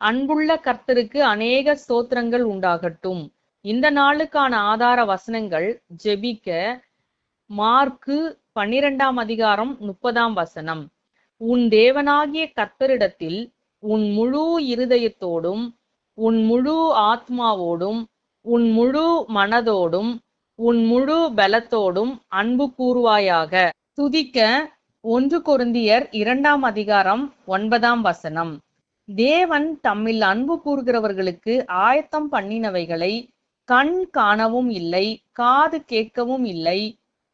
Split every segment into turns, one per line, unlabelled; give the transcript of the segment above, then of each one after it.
அன்புள்ள கர்த்தருக்கு அநேக ஸ்தோத்திரங்கள் உண்டாகட்டும். இந்த நாளுக்கான ஆதார வசனங்கள் ஜெபிக்க மார்க்கு 12:30. உன் தேவனாகிய கர்த்தரிடத்தில் உன் முழு இருதயத்தோடும் உன் முழு ஆத்மாவோடும் உன் முழு மனதோடும் உன் முழு பலத்தோடும் அன்பு கூறுவாயாக. துதிக்க 1 கொரிந்தியர் 2:9. தேவன் தம்மில் அன்பு கூறுகிறவர்களுக்கு ஆயத்தம் பண்ணினவைகளை கண் காணவும் இல்லை, காது கேட்கவும் இல்லை,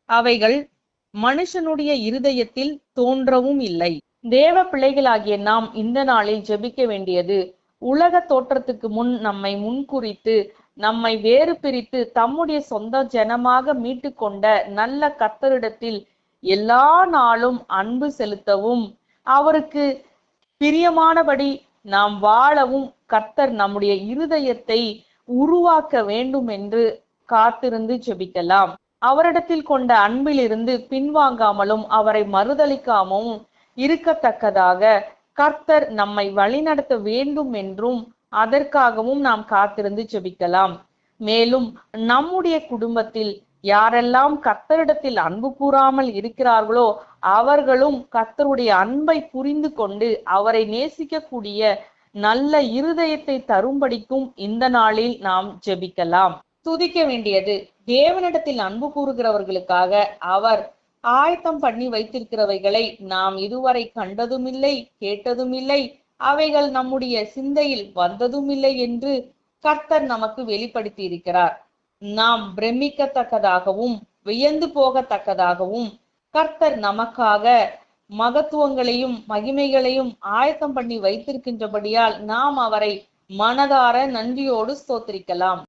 அவைகள் மனுஷனுடைய இருதயத்தில் தோன்றவும் இல்லை. தேவ பிள்ளைகளாகிய நாம் இந்த நாளில் ஜெபிக்க வேண்டியது, உலக தோற்றத்துக்கு முன் நம்மை முன்குறித்து நம்மை வேறு பிரித்து தம்முடைய சொந்த ஜனமாக மீட்டு கொண்ட நல்ல கர்த்தரிடத்தில் எல்லா நாளும் அன்பு செலுத்தவும், அவருக்கு பிரியமானபடி நாம் வாழவும் கர்த்தர் நம்முடைய இருதயத்தை உருவாக்க வேண்டும் என்று காத்திருந்து ஜெபிக்கலாம். அவரிடத்தில் கொண்ட அன்பிலிருந்து பின்வாங்காமலும் அவரை மறுதலிக்காமலும் இருக்கத்தக்கதாக கர்த்தர் நம்மை வழிநடத்த வேண்டும் என்றும் அதற்காகவும் நாம் காத்திருந்து ஜெபிக்கலாம். மேலும் நம்முடைய குடும்பத்தில் யாரெல்லாம் கர்த்தரிடத்தில் அன்பு கூறாமல் இருக்கிறார்களோ அவர்களும் கர்த்தருடைய அன்பை புரிந்து கொண்டு அவரை நேசிக்கக்கூடிய நல்ல இருதயத்தை தரும்படிக்கும் இந்த நாளில் நாம் ஜெபிக்கலாம். துதிக்க வேண்டியது, தேவனிடத்தில் அன்பு கூறுகிறவர்களுக்காக அவர் ஆயத்தம் பண்ணி வைத்திருக்கிறவைகளை நாம் இதுவரை கண்டதுமில்லை, கேட்டதுமில்லை, அவைகள் நம்முடைய சிந்தையில் வந்ததுமில்லை என்று கர்த்தர் நமக்கு வெளிப்படுத்தி இருக்கிறார். நாம் பிரமிக்கத்தக்கதாகவும் வியந்து போகத்தக்கதாகவும் கர்த்தர் நமக்காக மகத்துவங்களையும் மகிமைகளையும் ஆயத்தம் பண்ணி வைத்திருக்கின்றபடியால் நாம் அவரை மனதார நன்றியோடு ஸ்தோத்திரிக்கலாம்.